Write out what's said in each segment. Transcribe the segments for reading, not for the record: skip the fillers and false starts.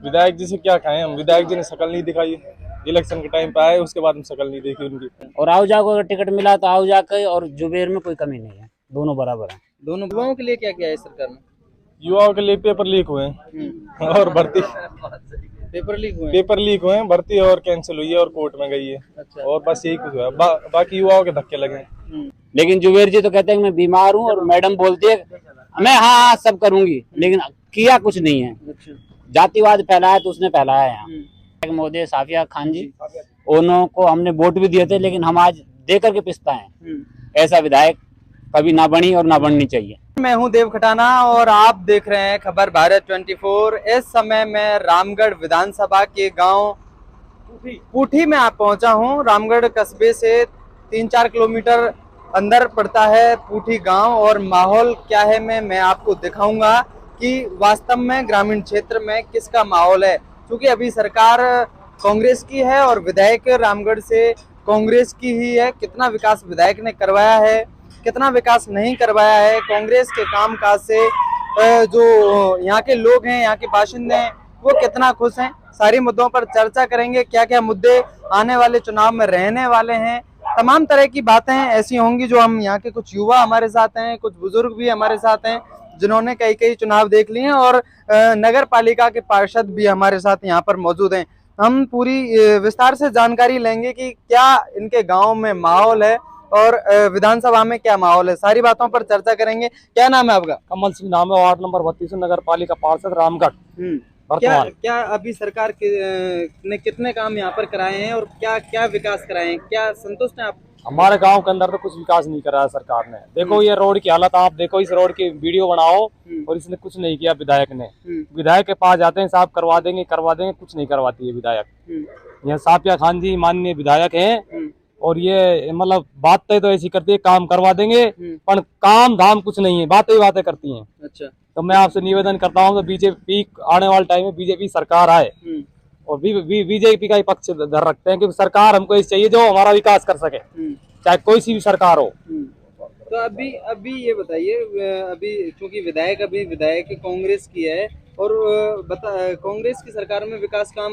विधायक जी से क्या खाएं हम, विधायक जी ने शकल नहीं दिखाई। इलेक्शन के टाइम पे आए, उसके बाद में शकल नहीं देखी उनकी। और आहूजा को अगर टिकट मिला तो आहूजा के और जुबेर में कोई कमी नहीं है, दोनों बराबर है। दोनों युवाओं के लिए क्या किया है सरकार ने? युवाओं के लिए पेपर लीक हुए हैं और भर्ती पेपर लीक हुए हैं, भर्ती और कैंसिल हुई है और कोर्ट में गई है। अच्छा। और बस यही कुछ हुआ है। बाकी युवाओं के धक्के लगे हैं। लेकिन जुबेर जी तो कहते हैं कि मैं बीमार हूँ, और मैडम बोलती है मैं हाँ सब करूंगी, लेकिन किया कुछ नहीं है। अच्छा। जातिवाद फैलाया तो उसने फैलाया है। मोदी साफिया खान जी, उन्हों को हमने वोट भी दिए थे, लेकिन हम आज दे करके पिसता है। ऐसा विधायक कभी ना बनी और ना बननी चाहिए। मैं हूं देव खटाना और आप देख रहे हैं खबर भारत 24। इस समय मैं रामगढ़ विधानसभा के गांव पूठी में आप पहुंचा हूं। रामगढ़ कस्बे से 3-4 किलोमीटर अंदर पड़ता है पूठी गांव, और माहौल क्या है मैं आपको दिखाऊंगा कि वास्तव में ग्रामीण क्षेत्र में किसका माहौल है। क्योंकि अभी सरकार कांग्रेस की है और विधायक रामगढ़ से कांग्रेस की ही है। कितना विकास विधायक ने करवाया है, कितना विकास नहीं करवाया है, कांग्रेस के कामकाज से जो यहाँ के लोग हैं, यहाँ के बाशिंदे हैं, वो कितना खुश हैं, सारी मुद्दों पर चर्चा करेंगे। क्या क्या मुद्दे आने वाले चुनाव में रहने वाले हैं, तमाम तरह की बातें ऐसी होंगी जो हम यहाँ के कुछ युवा हमारे साथ हैं, कुछ बुजुर्ग भी हमारे साथ हैं जिन्होंने कई चुनाव देख लिए हैं, और नगर पालिका के पार्षद भी हमारे साथ यहाँ पर मौजूद हैं। हम पूरी विस्तार से जानकारी लेंगे कि क्या इनके गांव में माहौल है और विधानसभा में क्या माहौल है, सारी बातों पर चर्चा करेंगे। क्या नाम है आपका? कमल सिंह नाम है, वार्ड नंबर 32 नगर पालिका पार्षद रामगढ़। क्या अभी सरकार ने कितने काम यहाँ पर कराए हैं और क्या क्या विकास कराए हैं, क्या संतुष्ट हैं आप? हमारे गांव के अंदर तो कुछ विकास नहीं करा है सरकार ने। देखो ये रोड की हालत आप देखो, इस रोड की वीडियो बनाओ, और इसने कुछ नहीं किया विधायक ने। विधायक के पास जाते हैं, साहब करवा देंगे, कुछ नहीं करवाती है विधायक। यहाँ साफिया खान जी माननीय विधायक हैं, और ये मतलब बातें तो ऐसी करती है काम करवा देंगे, पर काम धाम कुछ नहीं है, बातें ही बातें करती हैं। अच्छा। तो मैं आपसे निवेदन करता हूँ तो बीजेपी आने वाले टाइम में बीजेपी सरकार आए, और बीजेपी का ही पक्ष धर रखते हैं कि सरकार हमको ऐसी चाहिए जो हमारा विकास कर सके, चाहे कोई सी भी सरकार हो। तो अभी ये बताइए, अभी क्योंकि विधायक कांग्रेस की है, और कांग्रेस की सरकार में विकास काम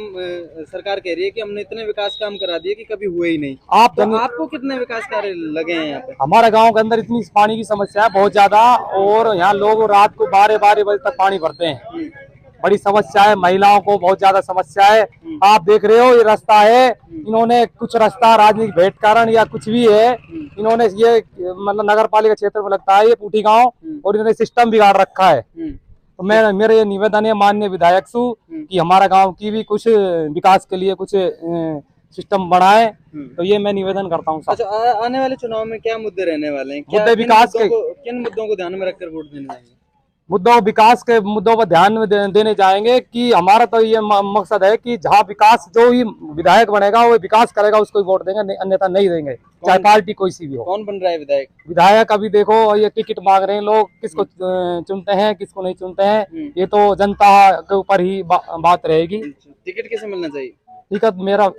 सरकार कह रही है कि हमने इतने विकास काम करा दिए कि कभी हुए ही नहीं। आपको कितने विकास कार्य लगे हैं यहाँ पे? हमारे गांव के अंदर इतनी पानी की समस्या है बहुत ज्यादा, और यहाँ लोग रात को 12 बजे तक पानी भरते हैं। बड़ी समस्या है, महिलाओं को बहुत ज्यादा समस्या है। आप देख रहे हो ये रास्ता है, इन्होंने कुछ रास्ता राजनीतिक भेंट कारण या कुछ भी है, इन्होंने ये मतलब नगर पालिका क्षेत्र में लगता है ये पूठी गांव, और इन्होंने सिस्टम बिगाड़ रखा है। तो मेरे ये निवेदन है माननीय विधायक सु कि हमारा गांव की भी कुछ विकास के लिए कुछ सिस्टम बनाए, तो ये मैं निवेदन करता हूँ। अच्छा, आने वाले चुनाव में क्या मुद्दे रहने वाले हैं? मुद्दे विकास के, किन मुद्दों को ध्यान में रखकर वोट देने जाएंगे? विकास के मुद्दों पर ध्यान में देने जाएंगे कि हमारा तो ये मकसद है कि जहाँ विकास, जो ही विधायक बनेगा वो विकास करेगा उसको वोट देंगे, अन्यथा नहीं देंगे, चाहे पार्टी कोई सी भी हो। कौन बन रहा है विधायक? विधायक अभी देखो ये टिकट मांग रहे हैं लोग, किसको चुनते हैं किसको नहीं चुनते हैं, ये तो जनता के ऊपर ही बात रहेगी। टिकट किसे मिलना चाहिए?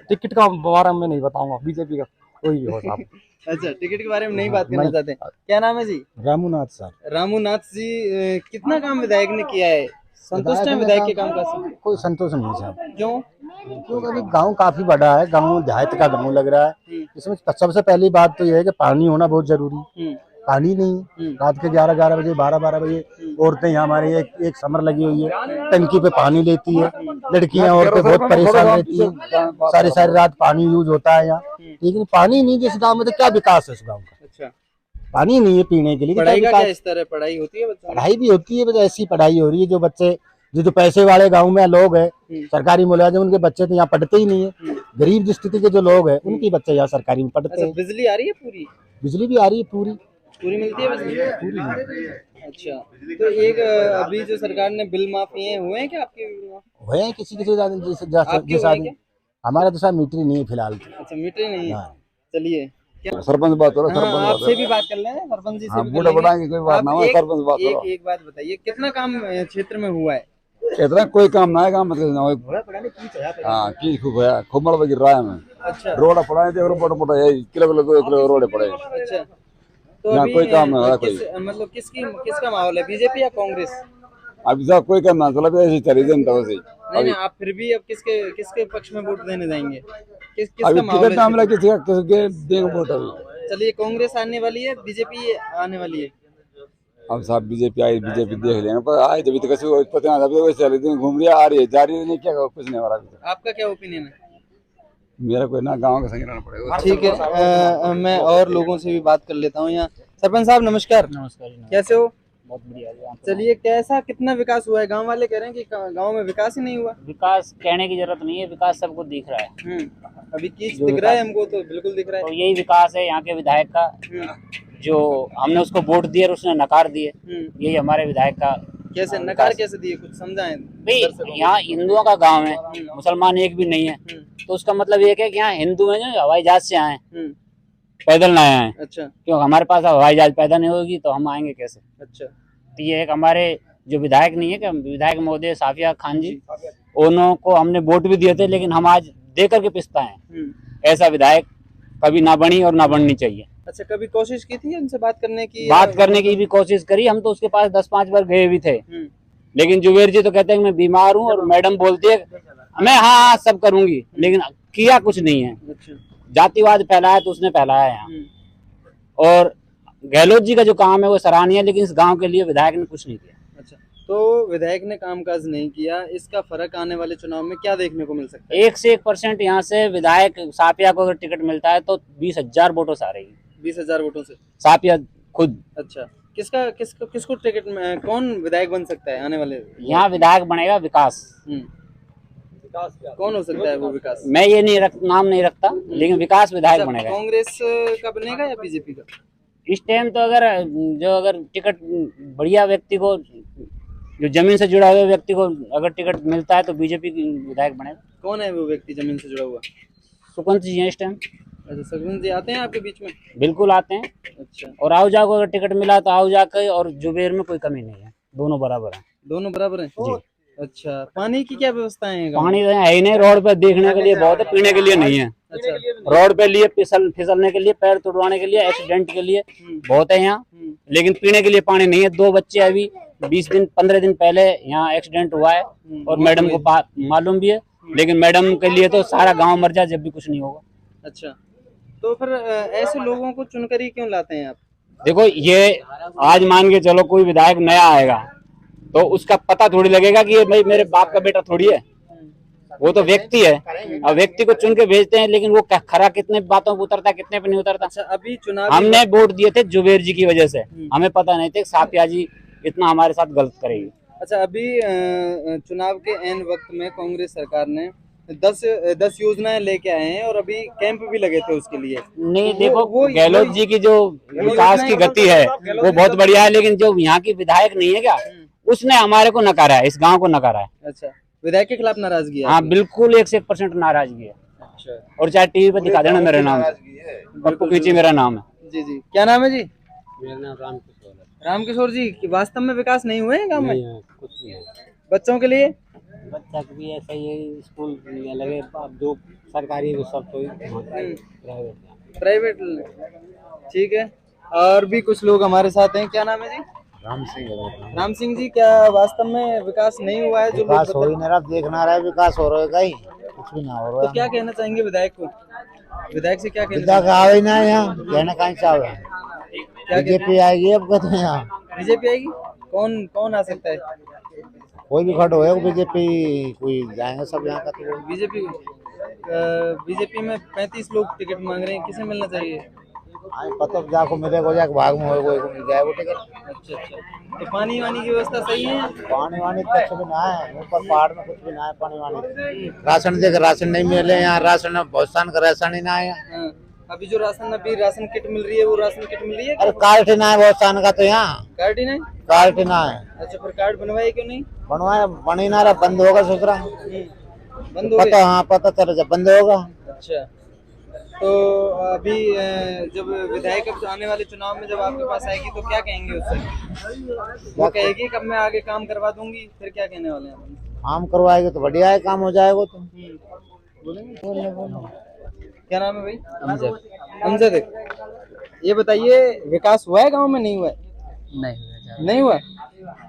टिकट का बारे में नहीं बताऊंगा, बीजेपी का कोई भी हो साहब। अच्छा, टिकट के बारे में नहीं बात करना चाहते। क्या नाम है जी? रामूनाथ सर। रामूनाथ जी, कितना काम विधायक ने किया है? संतुष्ट है विधायक के काम का? कोई संतोष नहीं सर। क्यों? क्योंकि अभी गांव काफी बड़ा है, गांव देहात का गांव लग रहा है। इसमें सबसे पहली बात तो यह है कि पानी होना बहुत जरूरी। पानी नहीं, रात के 11 बजे 12 बजे औरतें यहाँ हमारे एक समर लगी हुई है, टंकी पे पानी लेती है, लड़कियां औरतें बहुत परेशान रहती हैं, सारी रात पानी यूज होता है यहाँ। लेकिन पानी नहीं जिस गाँव में, तो क्या विकास है उस गाँव का? अच्छा, पानी नहीं है पीने के लिए। पढ़ाई का क्या स्तर है? पढ़ाई होती है? पढ़ाई भी होती है, बस ऐसी पढ़ाई हो रही है जो बच्चे जो पैसे वाले गांव में लोग हैं, सरकारी मुलाजिम, उनके बच्चे तो यहाँ पढ़ते ही नहीं है। गरीब स्थिति के जो लोग हैं उनके बच्चे यहाँ सरकारी में पढ़ते हैं। बिजली आ रही है पूरी? बिजली भी आ रही है, पूरी मिलती है बिजली? पूरी। अच्छा, तो एक अभी जो सरकार ने बिल माफी हुए हैं क्या आपके? हुए हैं किसी किसी हमारा तो साहब मीटर नहीं है फिलहाल। अच्छा, मीटर नहीं है। चलिए, सरपंच बात करो। सरपंच आपसे भी बात कर लें, सरपंच जी से भी बूढ़े बढ़ाएंगे, कोई बात ना हो। सरपंच बात करो। एक बात बताइए, कितना काम क्षेत्र में हुआ है? इतना कोई काम ना है, काम मतलब हाँ की खूब मलबा गिर रहा है हमें। अच्छा, रोड पड़ाए थे, किलो 2 किलो रोड पड़े। अच्छा, तो यहाँ अभी कोई काम नहीं है। कोई मतलब किसका माहौल है, बीजेपी या कांग्रेस? अभी तक कोई का मतलब ऐसी चली जनता वैसे नहीं नहीं, आप फिर भी अब किसके किसके पक्ष में वोट देने जाएंगे? किसका अभी माहौल टिकट है? मामला किसके देंगे वोट अभी। चलिए, कांग्रेस आने वाली है, बीजेपी आने वाली है? अब साहब बीजेपी आई, बीजेपी देख लेंगे, पर आए जब तक पता ना वैसे चली दिन घूम रही आ रही है, जा रही है, नहीं क्या कुछ नहीं हो रहा अभी तक। आपका क्या ओपिनियन है? मेरा कोई ना गाँव का संग रहना पड़ेगा। ठीक है, मैं और लोगों से भी बात कर लेता हूँ यहाँ। सरपंच साहब नमस्कार। नमस्कार। कैसे हो? बहुत बढ़िया। चलिए, कैसा कितना विकास हुआ है? गांव वाले कह रहे हैं कि गांव में विकास ही नहीं हुआ। विकास कहने की जरूरत नहीं है, विकास सबको दिख रहा है। अभी किस दिख रहा है? हमको तो बिल्कुल दिख रहा है। तो यही विकास है यहाँ के विधायक का, जो हमने उसको वोट दिए और उसने नकार दिए। यही हमारे विधायक का। कैसे नकार कैसे दिए, कुछ समझाएं। भाई यहाँ हिंदुओं का गांव है, मुसलमान एक भी नहीं है, तो उसका मतलब ये है कि यहाँ हिंदू हैं जो हवाई जहाज से आए, पैदल ना आए। अच्छा। क्यों? हमारे पास हवाई जहाज पैदा नहीं होगी तो हम आएंगे कैसे? अच्छा। तो ये एक हमारे जो विधायक नहीं है कि विधायक महोदय साफिया खान जी, उन्हों को हमने वोट भी दिए थे, लेकिन हम आज दे करके पिछताएं। ऐसा विधायक कभी ना बनी और ना बननी चाहिए। अच्छा, कभी कोशिश की थी उनसे बात करने की? बात करने की भी कोशिश करी, हम तो उसके पास 10-5 बार गए भी थे, लेकिन जुबेर जी तो कहते हैं कि मैं बीमार हूँ, और मैडम बोलती है मैं हाँ सब करूंगी, लेकिन किया कुछ नहीं है। अच्छा। जातिवाद फैलाया तो उसने फैलाया यहाँ, और गहलोत जी का जो काम है वो सराहनीय है, लेकिन इस गांव के लिए विधायक ने कुछ नहीं किया। अच्छा, तो विधायक ने कामकाज नहीं किया, इसका फर्क आने वाले चुनाव में क्या देखने को मिल सकता है? 1% यहाँ से विधायक साफिया को अगर टिकट मिलता है तो 20,000 वोटों से आ रही है। 20,000 वोटों से साफिया खुद। अच्छा, किसको टिकट में कौन विधायक बन सकता है आने वाले? यहाँ विधायक बनेगा विकास। कौन हो सकता है वो विकास? मैं ये नाम नहीं रखता, लेकिन विकास विधायक बनेगा। कांग्रेस का बनेगा या बीजेपी का? इस टाइम तो अगर टिकट बढ़िया व्यक्ति को, जो जमीन से जुड़ा हुआ व्यक्ति को अगर टिकट मिलता है तो बीजेपी की विधायक बनेगा। कौन है वो व्यक्ति जमीन से जुड़ा हुआ? सुकंत जी हैं इस टाइम। अच्छा, सुकंत जी आते हैं आपके बीच में? बिल्कुल आते हैं। अच्छा। और आहूजा को अगर टिकट मिला तो आहूजा के और जुबेर में कोई कमी नहीं है, दोनों बराबर हैं। दोनों बराबर हैं जी। अच्छा, पानी की क्या व्यवस्थाएं हैं? पानी तो है ही नहीं, रोड पे देखने के लिए बहुत है, पीने के लिए नहीं है। अच्छा। रोड पे लिए फिसलने के लिए, पैर तुड़वाने के लिए, एक्सीडेंट के लिए बहुत है यहाँ, लेकिन पीने के लिए पानी नहीं है। 2 बच्चे अभी 20-15 दिन पहले यहाँ एक्सीडेंट हुआ है, और मैडम को मालूम भी है, लेकिन मैडम के लिए तो सारा गांव मर जाए जब भी कुछ नहीं होगा। अच्छा, तो फिर ऐसे लोगों को चुनकर ही क्यों लाते हैं आप? देखो, ये आज मान के चलो कोई विधायक नया आएगा तो उसका पता थोड़ी लगेगा कि ये भाई मेरे बाप का बेटा थोड़ी है, वो तो व्यक्ति है। अब व्यक्ति को चुन के भेजते हैं, लेकिन वो खरा कितने बातों पे उतरता है, कितने पे नहीं उतरता। अच्छा, अभी चुनाव हमने वोट दिए थे जुबेर जी की वजह से, हमें पता नहीं था कि साफिया जी इतना हमारे साथ गलत करेगी। अच्छा, अभी चुनाव के एन वक्त में कांग्रेस सरकार ने 10 योजनाएं लेके आए हैं, और अभी कैंप भी लगे थे उसके लिए। नहीं, देखो गहलोत जी की जो विकास की गति है वो बहुत बढ़िया है, लेकिन जो यहाँ की विधायक नहीं है क्या, उसने हमारे को नकारा है, इस गांव को नकारा है। अच्छा, विधायक के खिलाफ नाराजगी है? हाँ बिल्कुल, 101% नाराजगी है। अच्छा। और चाहे टीवी पे दिखा देना मेरा नाम, पप्पू कीची मेरा नाम है। जी जी, क्या नाम है जी? मेरा नाम रामकिशोर है। रामकिशोर जी, कि वास्तव में विकास नहीं हुए हैं गाँव में? कुछ नहीं है। बच्चों के लिए? बच्चा को भी ऐसा ही स्कूल लगे, अब जो सरकारी वो सब तो प्राइवेट। ठीक है, और भी कुछ लोग हमारे साथ हैं। क्या नाम है जी? राम सिंह जी, क्या वास्तव में विकास नहीं हुआ है? जो विकास हो ही नहीं रहा, देखना रहा है विकास हो रहा है कहीं, कुछ भी ना हो रहा है। तो क्या कहना चाहेंगे विधायक को? विधायक से क्या कहना? विधायक आवे ना यहाँ, कहना कहीं से आवे। बीजेपी आएगी अब कहते हैं यहाँ। बीजेपी आएगी? कौन आ सकता है? कोई भी खड़ा होगा बीजेपी, कोई जाएंगे सब यहाँ का। तो बीजेपी में 35 लोग टिकट मांग रहे हैं, किसे मिलना चाहिए? पता जाको मिलेगा, जाके भाग में होगा, मिल जाए वो टिकट। अच्छा अच्छा, तो पानी वानी की व्यवस्था सही है? पानी वानी कुछ भी ना है, ऊपर पहाड़ में कुछ भी ना है पानी वानी। राशन देख, राशन नहीं मिले यहाँ, राशन बहुत सान का राशन ही ना है यहाँ। अभी जो राशन किट मिल रही है, वो राशन किट मिल रही है? अरे कार्ड ही ना है बहुत सान का, तो यहाँ कार्ड ही नहीं? कार्ड ही ना है। अच्छा, फिर कार्ड बनवाए क्यों नहीं? बनवाया, बन ही ना रहा, बंद होगा सोच रहा। बंद हो पता, गया? हाँ पता चला जब बंद होगा। अच्छा, तो अभी जब विधायक अब आने वाले चुनाव में जब आपके पास आएगी तो क्या कहेंगे उससे? वो कहेगी कब मैं आगे काम करवा दूंगी, फिर क्या कहने वाले हैं? काम करवाएंगे तो बढ़िया है, काम हो जाएगा। तो बोलेंगे। क्या नाम है भाई? अमजद। ये बताइए, विकास हुआ है गांव में? नहीं हुआ है? नहीं हुआ।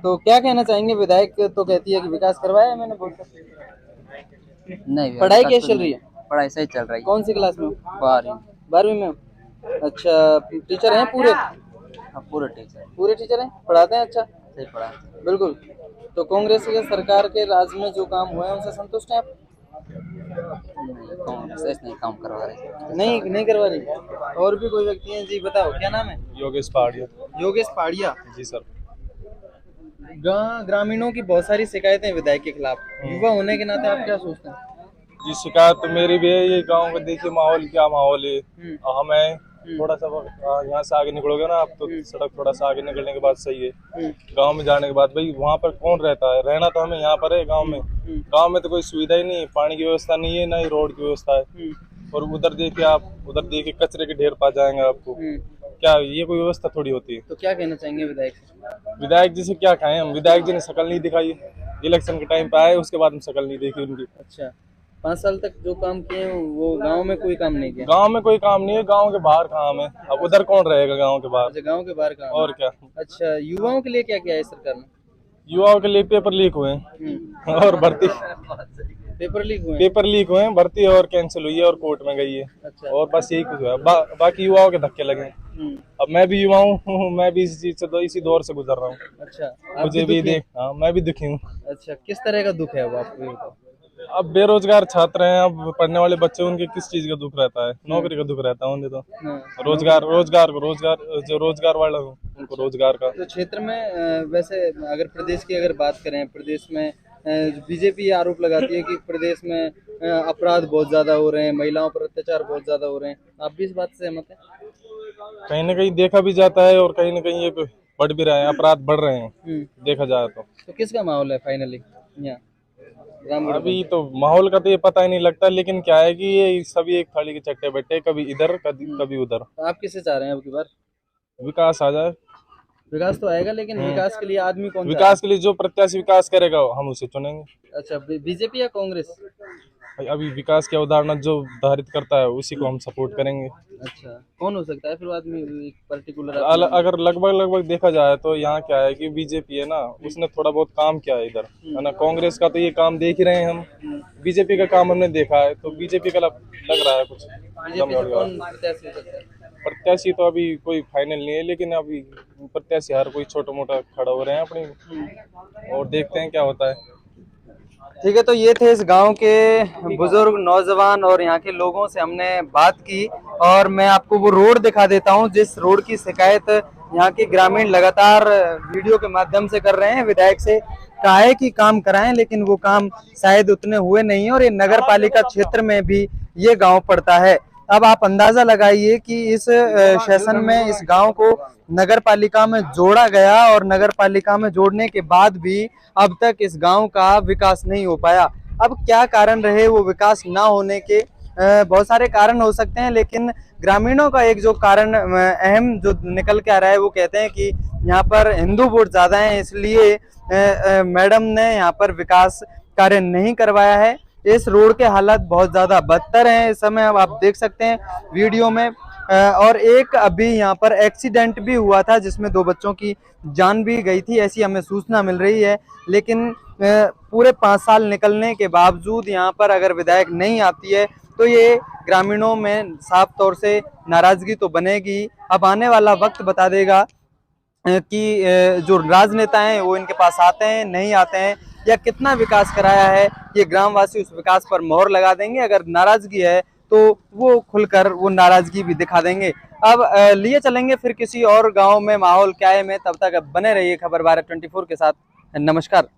तो क्या कहना चाहेंगे? विधायक तो कहती है कि विकास करवाया है मैंने, बोलकर नहीं, पढ़ाई विकास कैसी तो चल रही है? पढ़ाई सही चल रही है। कौन सी क्लास में हो? 12वीं। 12वीं में हो? अच्छा, टीचर हैं पूरे? हाँ, पूरे टीचर पूरे टीचर हैं, पढ़ाते हैं अच्छा? सही पढ़ाते हैं। बिल्कुल। तो कांग्रेस के सरकार के राज में जो काम हुए हैं उनसे संतुष्ट हैं आप? नहीं, कांग्रेस नहीं काम करवा रही। नहीं करवा रही। और भी कोई व्यक्ति हैं? जी बताओ, क्या नाम है? योगेश पहाड़िया। योगेश पहाड़िया। जी सर। ग्रामीणों की बहुत सारी शिकायतें हैं विधायक के खिलाफ, युवा होने के नाते आप क्या सोचते हैं? जी शिकायत तो मेरी भी है, ये गांव का देखिए माहौल, क्या माहौल है। हमें थोड़ा सा यहाँ से आगे निकलोगे ना आप, तो सड़क थोड़ा सा आगे निकलने के बाद सही है। गांव में जाने के बाद भाई वहाँ पर कौन रहता है? रहना तो हमें यहाँ पर है गांव में। गांव में तो कोई सुविधा ही नहीं, पानी की व्यवस्था नहीं है, ना ही रोड की व्यवस्था है। और उधर देखिए आप, उधर देखिए कचरे के ढेर पा जाएंगे आपको। क्या ये कोई व्यवस्था थोड़ी होती है? तो क्या कहना चाहेंगे विधायक से? विधायक जी से क्या कहें हम? विधायक जी ने शक्ल नहीं दिखाई, इलेक्शन के टाइम पे आए, उसके बाद में शक्ल नहीं देखी उनकी। अच्छा, 5 साल तक जो काम किए वो गांव में कोई काम नहीं किया? गांव में कोई काम नहीं है, गांव के बाहर काम है। अब उधर कौन रहेगा गांव के बाहर? अच्छा, गांव के बाहर काम। और क्या। अच्छा, युवाओं के लिए क्या किया है सरकार ने? युवाओं के लिए पेपर लीक हुए हैं और भर्ती पेपर लीक हुए हैं? पेपर लीक हुए हैं, भर्ती और कैंसिल हुई है और कोर्ट में गई है। अच्छा। और बस यही कुछ हुआ है। बाकी युवाओं के धक्के लगे हैं। अब मैं भी युवा हूँ, मैं भी इसी चीज से इसी दौर से गुजर रहा हूँ। अच्छा, आप मुझे भी देख, हाँ मैं भी दुखी हूँ। अच्छा, किस तरह का दुख है वो आपको ये बताओ? अब बेरोजगार छात्र हैं, अब पढ़ने वाले बच्चे, उनके किस चीज का दुख रहता है? नौकरी का दुख रहता है उन्हें तो। रोजगार जो रोजगार वाला हो उनको रोजगार का। तो क्षेत्र में वैसे अगर प्रदेश की अगर बात करें, प्रदेश में बीजेपी आरोप लगाती है कि प्रदेश में अपराध बहुत ज्यादा हो रहे हैं, महिलाओं पर अत्याचार बहुत ज्यादा हो रहे हैं, आप भी इस बात से सहमत हैं? कहीं ना कहीं देखा भी जाता है और कहीं ना कहीं ये बढ़ भी रहे हैं, अपराध बढ़ रहे हैं देखा जाए तो किसका माहौल है फाइनली यहाँ रामगढ़? अभी तो माहौल का तो ये पता ही नहीं लगता, लेकिन क्या है कि ये सभी एक थाली के चट्टे बैठे, कभी इधर कभी उधर। तो आप किसे चाह रहे हैं अब की बार? विकास आ जाए। विकास तो आएगा, लेकिन विकास के लिए आदमी कौन? विकास के लिए जो प्रत्याशी विकास करेगा हम उसे चुनेंगे। अच्छा, बीजेपी या कांग्रेस? अभी विकास की अवधारणा जो धारित करता है उसी को हम सपोर्ट करेंगे। अच्छा, कौन हो सकता है फिर आदमी एक पर्टिकुलर? अगर लगभग देखा जाए तो यहाँ क्या है कि बीजेपी है ना, उसने थोड़ा बहुत काम किया है इधर, है ना। कांग्रेस का तो ये काम देख ही रहे हैं हम, बीजेपी का काम हमने देखा है, तो बीजेपी का लग रहा है कुछ। बीजेपी से कौन प्रत्याशी हो सकता है? प्रत्याशी तो अभी कोई फाइनल नहीं है, लेकिन अभी प्रत्याशी हर कोई छोटा मोटा खड़ा हो रहे हैं अपनी, और देखते हैं क्या होता है। ठीक है, तो ये थे इस गांव के बुजुर्ग, नौजवान और यहाँ के लोगों से हमने बात की, और मैं आपको वो रोड दिखा देता हूँ जिस रोड की शिकायत यहाँ के ग्रामीण लगातार वीडियो के माध्यम से कर रहे हैं। विधायक से कहा है कि काम कराएं, लेकिन वो काम शायद उतने हुए नहीं है, और ये नगर पालिका क्षेत्र में भी ये गांव पड़ता है। अब आप अंदाजा लगाइए कि इस सेशन में इस गांव को नगर पालिका में जोड़ा गया, और नगर पालिका में जोड़ने के बाद भी अब तक इस गांव का विकास नहीं हो पाया। अब क्या कारण रहे वो विकास ना होने के? बहुत सारे कारण हो सकते हैं, लेकिन ग्रामीणों का एक जो कारण अहम जो निकल के आ रहा है, वो कहते हैं कि यहाँ पर हिंदू वोट ज्यादा हैं, इसलिए मैडम ने यहाँ पर विकास कार्य नहीं करवाया है। इस रोड के हालात बहुत ज्यादा बदतर हैं इस समय, अब आप देख सकते हैं वीडियो में। और एक अभी यहाँ पर एक्सीडेंट भी हुआ था जिसमें 2 बच्चों की जान भी गई थी, ऐसी हमें सूचना मिल रही है। लेकिन पूरे 5 साल निकलने के बावजूद यहाँ पर अगर विधायक नहीं आती है तो ये ग्रामीणों में साफ तौर से नाराजगी तो बनेगी। अब आने वाला वक्त बता देगा कि जो राजनेता हैं वो इनके पास आते हैं, नहीं आते हैं, या कितना विकास कराया है। ये ग्रामवासी उस विकास पर मोहर लगा देंगे। अगर नाराजगी है तो वो खुलकर वो नाराजगी भी दिखा देंगे। अब लिए चलेंगे फिर किसी और गांव में माहौल क्या है में, तब तक बने रहिए खबर भारत 24 के साथ। नमस्कार।